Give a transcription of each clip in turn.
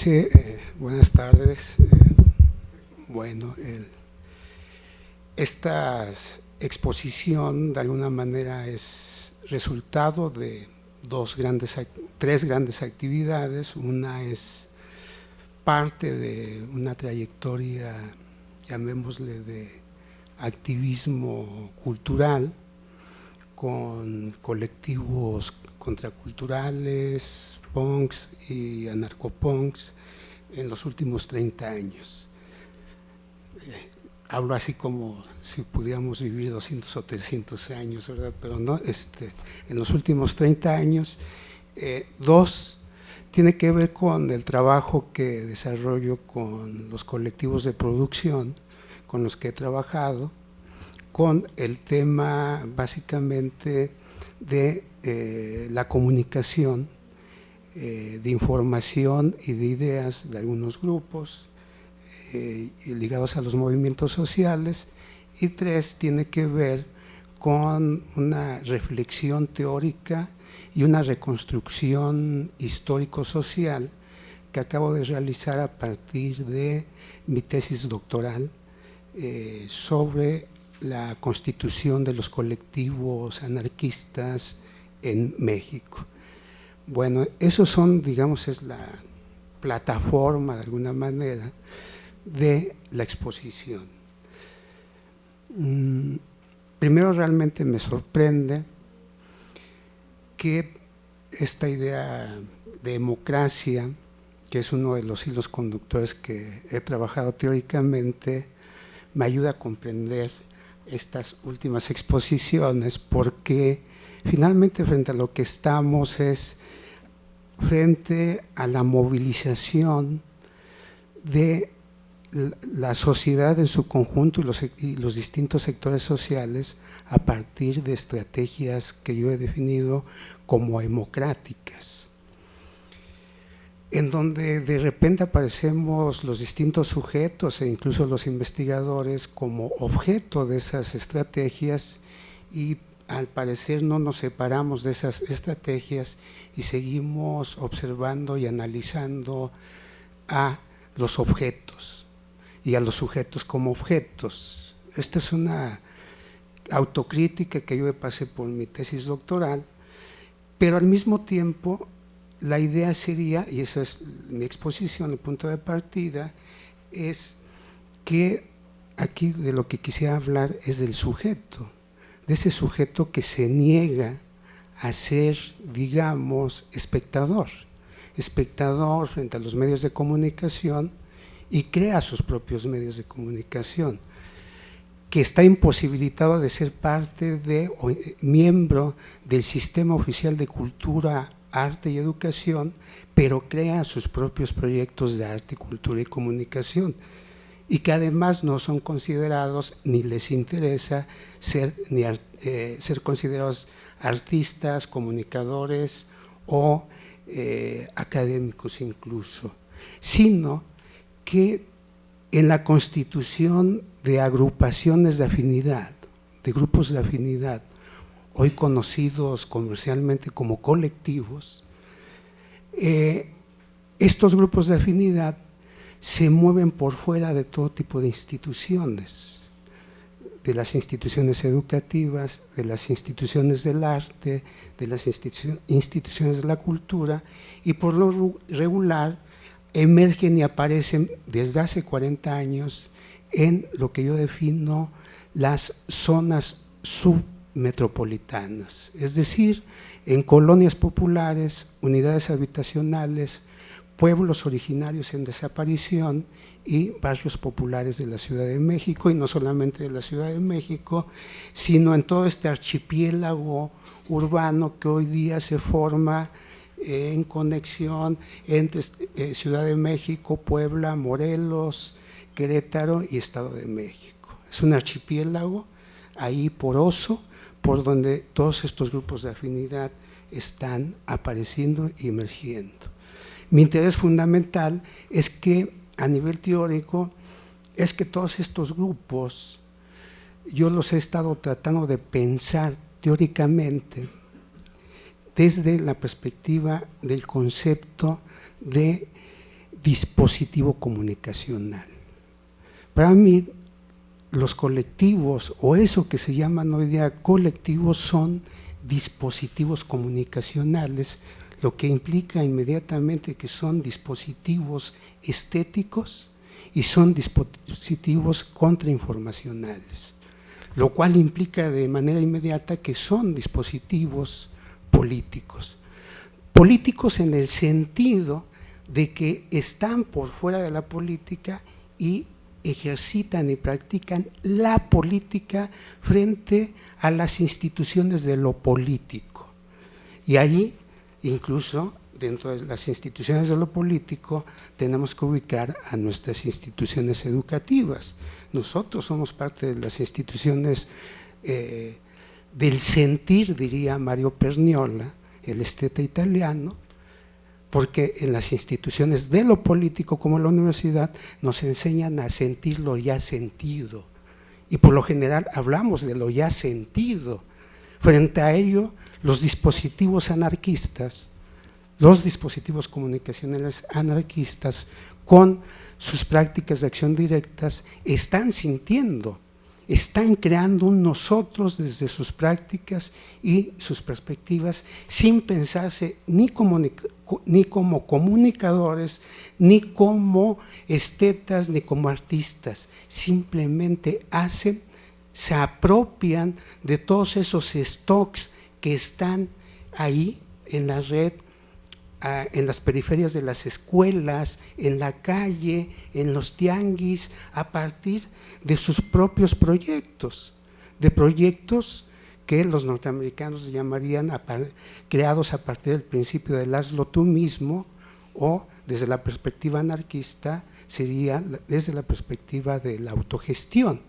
Sí, buenas tardes. Bueno, esta exposición de alguna manera es resultado de tres grandes actividades. Una es parte de una trayectoria, llamémosle, de activismo cultural con colectivos contraculturales, punks y anarcopunks en los últimos 30 años. Hablo así como si pudiéramos vivir 200 o 300 años, ¿verdad? Pero no, en los últimos 30 años, dos tiene que ver con el trabajo que desarrollo con los colectivos de producción con los que he trabajado, con el tema básicamente de la comunicación, de información y de ideas de algunos grupos ligados a los movimientos sociales, y tres tiene que ver con una reflexión teórica y una reconstrucción histórico-social que acabo de realizar a partir de mi tesis doctoral sobre la constitución de los colectivos anarquistas en México. Bueno, esos son, digamos, es la plataforma de alguna manera de la exposición. Primero, realmente me sorprende que esta idea de democracia, que es uno de los hilos conductores que he trabajado teóricamente, me ayuda a comprender estas últimas exposiciones, porque finalmente frente a lo que estamos es frente a la movilización de la sociedad en su conjunto y los distintos sectores sociales a partir de estrategias que yo he definido como democráticas, en donde de repente aparecemos los distintos sujetos e incluso los investigadores como objeto de esas estrategias, y al parecer no nos separamos de esas estrategias y seguimos observando y analizando a los objetos y a los sujetos como objetos. Esta es una autocrítica que yo pasé por mi tesis doctoral, pero al mismo tiempo la idea sería, y esa es mi exposición, el punto de partida, es que aquí de lo que quisiera hablar es del sujeto, de ese sujeto que se niega a ser, digamos, espectador frente a los medios de comunicación y crea sus propios medios de comunicación, que está imposibilitado de ser parte de o miembro del sistema oficial de cultura, arte y educación, pero crea sus propios proyectos de arte, cultura y comunicación, y que además no son considerados ni les interesa ser considerados artistas, comunicadores o académicos incluso, sino que en la constitución de agrupaciones de afinidad, de grupos de afinidad, hoy conocidos comercialmente como colectivos, estos grupos de afinidad se mueven por fuera de todo tipo de instituciones, de las instituciones educativas, de las instituciones del arte, de las instituciones de la cultura, y por lo regular emergen y aparecen desde hace 40 años en lo que yo defino las zonas submetropolitanas, es decir, en colonias populares, unidades habitacionales, pueblos originarios en desaparición y barrios populares de la Ciudad de México, y no solamente de la Ciudad de México, sino en todo este archipiélago urbano que hoy día se forma en conexión entre Ciudad de México, Puebla, Morelos, Querétaro y Estado de México. Es un archipiélago ahí poroso por donde todos estos grupos de afinidad están apareciendo y emergiendo. Mi interés fundamental es que a nivel teórico es que todos estos grupos yo los he estado tratando de pensar teóricamente desde la perspectiva del concepto de dispositivo comunicacional. Para mí, los colectivos, o eso que se llaman hoy día colectivos, son dispositivos comunicacionales, lo que implica inmediatamente que son dispositivos estéticos y son dispositivos contrainformacionales, lo cual implica de manera inmediata que son dispositivos políticos. Políticos en el sentido de que están por fuera de la política y ejercitan y practican la política frente a las instituciones de lo político. Y ahí, incluso dentro de las instituciones de lo político, tenemos que ubicar a nuestras instituciones educativas. Nosotros somos parte de las instituciones del sentir, diría Mario Perniola, el esteta italiano, porque en las instituciones de lo político, como la universidad, nos enseñan a sentir lo ya sentido. Y por lo general hablamos de lo ya sentido. Frente a ello, los dispositivos anarquistas, los dispositivos comunicacionales anarquistas, con sus prácticas de acción directas, están sintiendo, están creando un nosotros desde sus prácticas y sus perspectivas, sin pensarse ni como comunicadores, ni como estetas, ni como artistas. Simplemente hacen, se apropian de todos esos stocks que están ahí en la red, en las periferias de las escuelas, en la calle, en los tianguis, a partir de sus propios proyectos, de proyectos que los norteamericanos llamarían creados a partir del principio del hazlo tú mismo, o desde la perspectiva anarquista sería desde la perspectiva de la autogestión,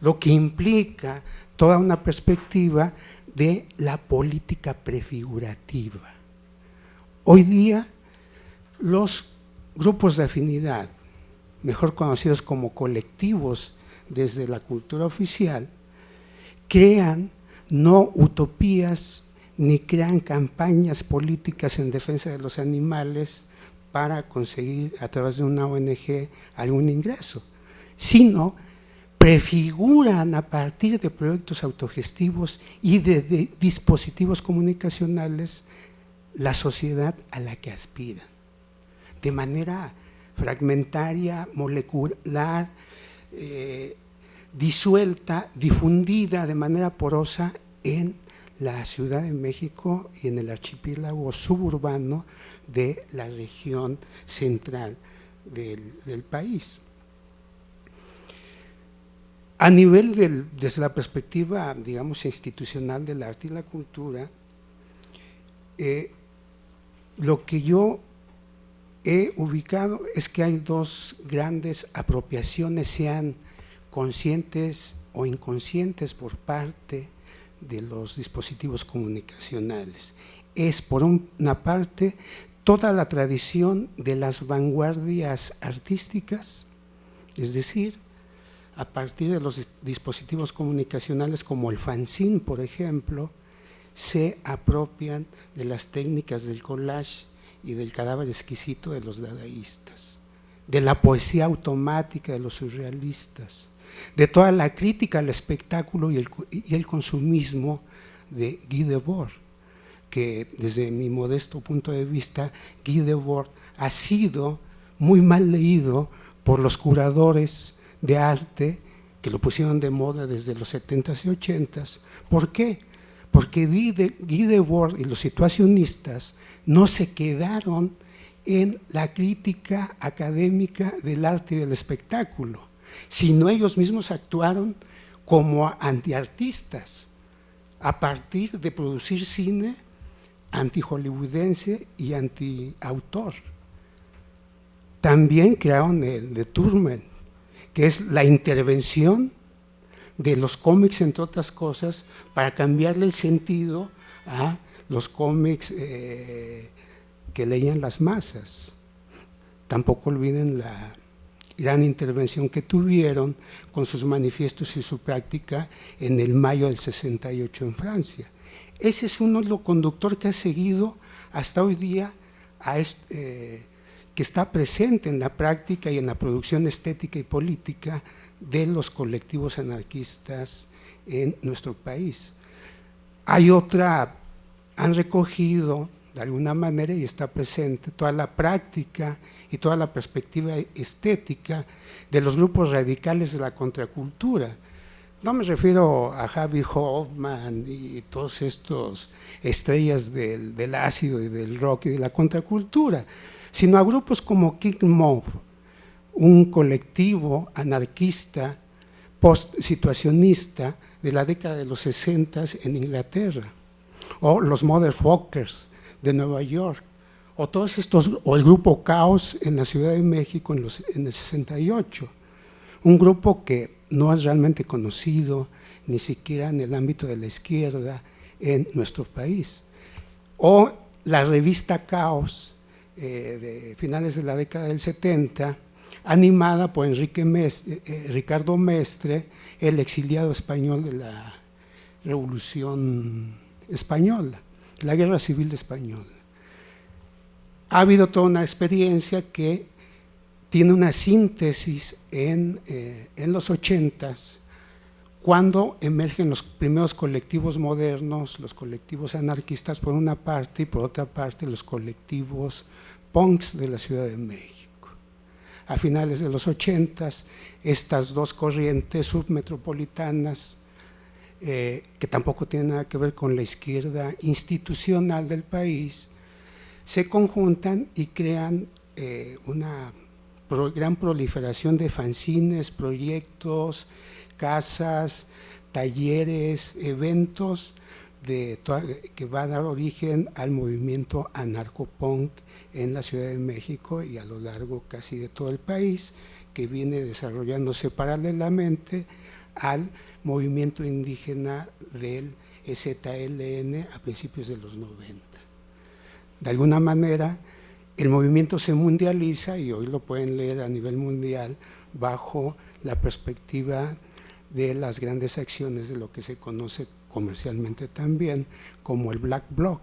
lo que implica toda una perspectiva de la política prefigurativa. Hoy día los grupos de afinidad, mejor conocidos como colectivos desde la cultura oficial, crean no utopías ni crean campañas políticas en defensa de los animales para conseguir a través de una ONG algún ingreso, sino prefiguran a partir de proyectos autogestivos y de dispositivos comunicacionales la sociedad a la que aspiran, de manera fragmentaria, molecular, disuelta, difundida de manera porosa en la Ciudad de México y en el archipiélago suburbano de la región central del país. A nivel desde la perspectiva, digamos, institucional del arte y la cultura, lo que yo he ubicado es que hay dos grandes apropiaciones, sean conscientes o inconscientes, por parte de los dispositivos comunicacionales. Es, por una parte, toda la tradición de las vanguardias artísticas, es decir, a partir de los dispositivos comunicacionales como el fanzine, por ejemplo, se apropian de las técnicas del collage y del cadáver exquisito de los dadaístas, de la poesía automática de los surrealistas, de toda la crítica al espectáculo y el consumismo de Guy Debord, que desde mi modesto punto de vista, Guy Debord ha sido muy mal leído por los curadores de arte que lo pusieron de moda desde los 70s y 80s. ¿Por qué? Porque Guy Debord y los situacionistas no se quedaron en la crítica académica del arte y del espectáculo, sino ellos mismos actuaron como antiartistas a partir de producir cine anti-hollywoodense y anti-autor. También crearon el de Turman, que es la intervención de los cómics, entre otras cosas, para cambiarle el sentido a los cómics que leían las masas. Tampoco olviden la gran intervención que tuvieron con sus manifiestos y su práctica en el mayo del 68 en Francia. Ese es un hilo conductor que ha seguido hasta hoy día, que está presente en la práctica y en la producción estética y política de los colectivos anarquistas en nuestro país. Hay otra, han recogido de alguna manera y está presente toda la práctica y toda la perspectiva estética de los grupos radicales de la contracultura. No me refiero a Javi Hoffman y todos estos estrellas del ácido y del rock y de la contracultura, sino a grupos como King Mob, un colectivo anarquista post-situacionista de la década de los 60 en Inglaterra, o los Motherfuckers de Nueva York, o todos estos, o el grupo Caos en la Ciudad de México en el 68, un grupo que no es realmente conocido ni siquiera en el ámbito de la izquierda en nuestro país, o la revista Caos de finales de la década del 70, animada por Ricardo Mestre, el exiliado español de la Revolución Española, la Guerra Civil Española. Ha habido toda una experiencia que tiene una síntesis en los 80s, cuando emergen los primeros colectivos modernos, los colectivos anarquistas por una parte y por otra parte los colectivos punks de la Ciudad de México. A finales de los 80s, estas dos corrientes submetropolitanas, que tampoco tienen nada que ver con la izquierda institucional del país, se conjuntan y crean una gran proliferación de fanzines, proyectos, casas, talleres, eventos que va a dar origen al movimiento anarcopunk en la Ciudad de México y a lo largo casi de todo el país, que viene desarrollándose paralelamente al movimiento indígena del EZLN a principios de los 90. De alguna manera, el movimiento se mundializa y hoy lo pueden leer a nivel mundial bajo la perspectiva de las grandes acciones de lo que se conoce comercialmente también como el Black Bloc,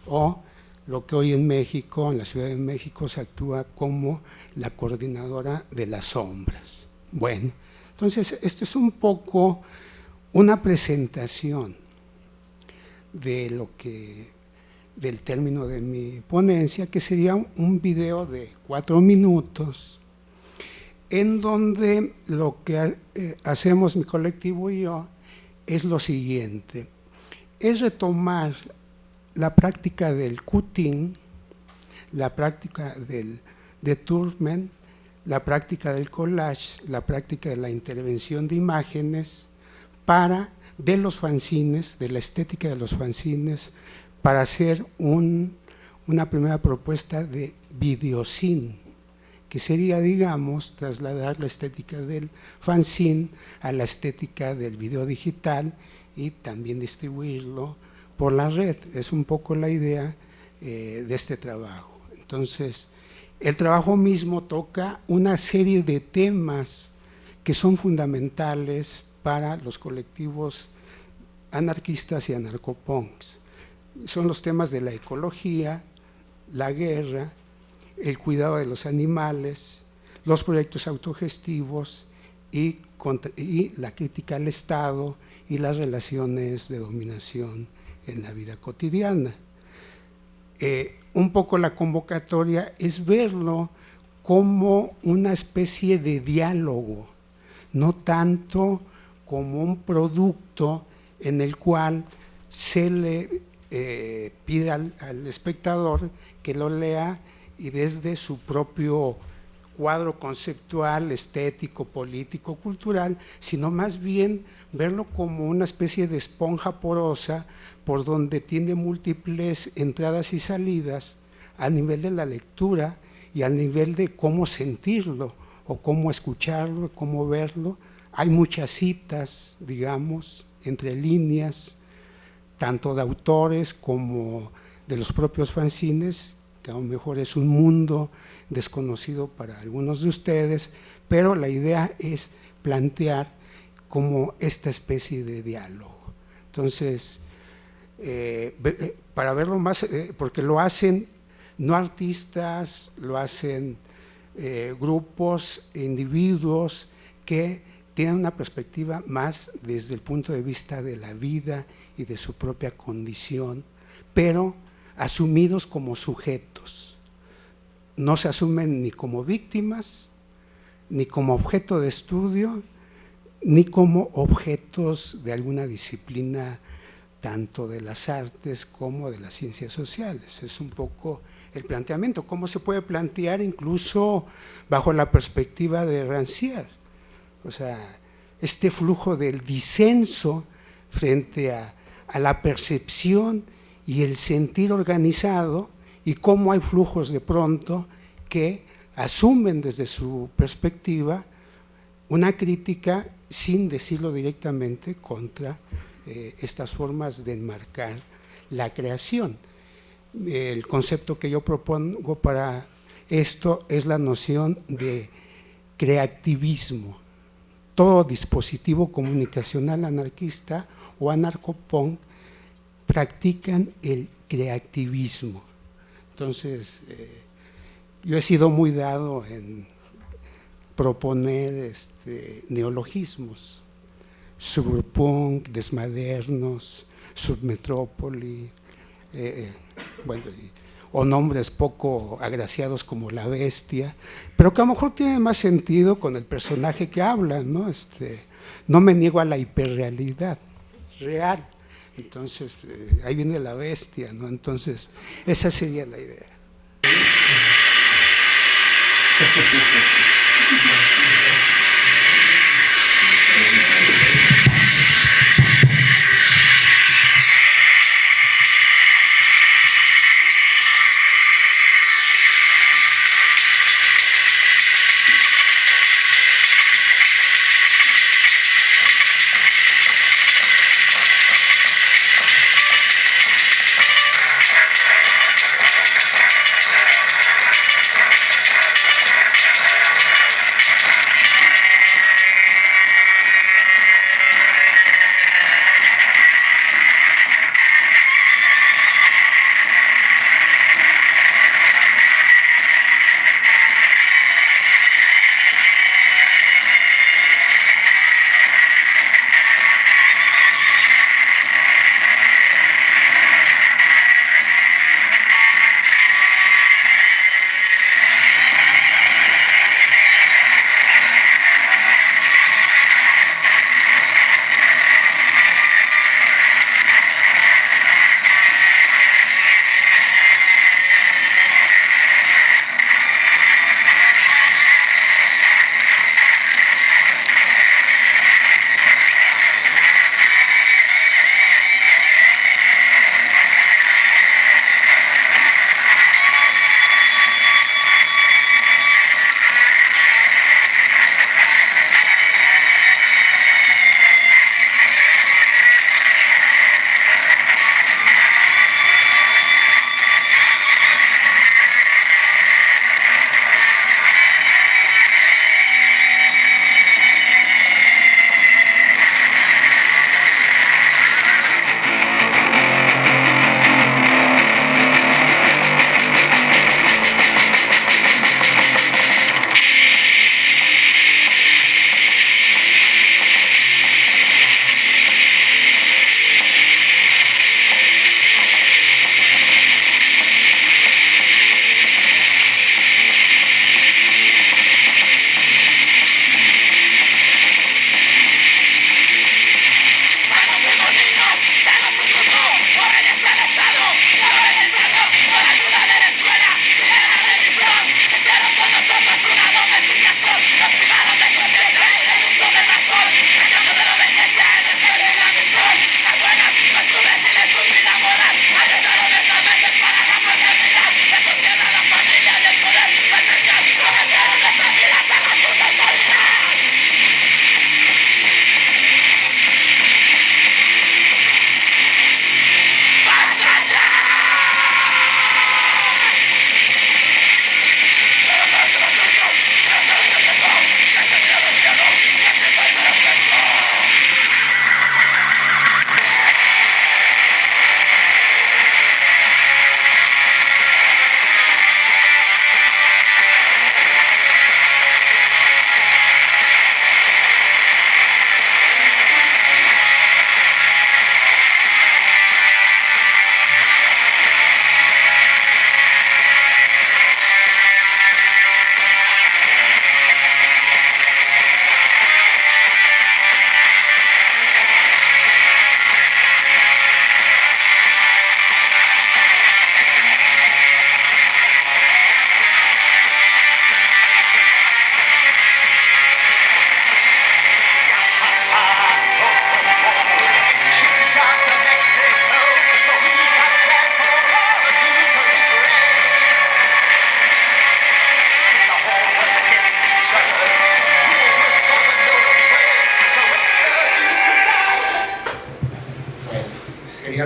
o lo que hoy en México, en la Ciudad de México, se actúa como la coordinadora de las sombras. Bueno, entonces esto es un poco una presentación de del término de mi ponencia, que sería un video de 4 minutos, en donde lo que hacemos mi colectivo y yo es lo siguiente: es retomar la práctica del cutting, la práctica de Turkmen, la práctica del collage, la práctica de la intervención de imágenes de los fanzines, de la estética de los fanzines, para hacer una primera propuesta de videocine, que sería, digamos, trasladar la estética del fanzine a la estética del video digital y también distribuirlo por la red. Es un poco la idea de este trabajo. Entonces, el trabajo mismo toca una serie de temas que son fundamentales para los colectivos anarquistas y anarcopunks. Son los temas de la ecología, la guerra, el cuidado de los animales, los proyectos autogestivos y la crítica al Estado y las relaciones de dominación en la vida cotidiana. Un poco la convocatoria es verlo como una especie de diálogo, no tanto como un producto en el cual se le pide al espectador que lo lea y desde su propio cuadro conceptual, estético, político, cultural, sino más bien verlo como una especie de esponja porosa por donde tiene múltiples entradas y salidas a nivel de la lectura y al nivel de cómo sentirlo o cómo escucharlo, cómo verlo. Hay muchas citas, digamos, entre líneas, tanto de autores como de los propios fanzines, que a lo mejor es un mundo desconocido para algunos de ustedes, pero la idea es plantear como esta especie de diálogo. Entonces, para verlo más, porque lo hacen no artistas, lo hacen grupos, individuos que tienen una perspectiva más desde el punto de vista de la vida y de su propia condición, pero asumidos como sujetos. No se asumen ni como víctimas, ni como objeto de estudio, ni como objetos de alguna disciplina, tanto de las artes como de las ciencias sociales. Es un poco el planteamiento, cómo se puede plantear incluso bajo la perspectiva de Rancière. O sea, este flujo del disenso frente a la percepción y el sentir organizado, y cómo hay flujos de pronto que asumen desde su perspectiva una crítica sin decirlo directamente contra estas formas de enmarcar la creación. El concepto que yo propongo para esto es la noción de creativismo. Todo dispositivo comunicacional anarquista o anarcopunk practican el creativismo. Entonces, yo he sido muy dado en proponer neologismos, suburpunk, desmadernos, submetrópoli, bueno, o nombres poco agraciados como la bestia, pero que a lo mejor tienen más sentido con el personaje que habla, ¿no? No me niego a la hiperrealidad real. Entonces, ahí viene la bestia, ¿no? Entonces, esa sería la idea.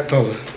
todo.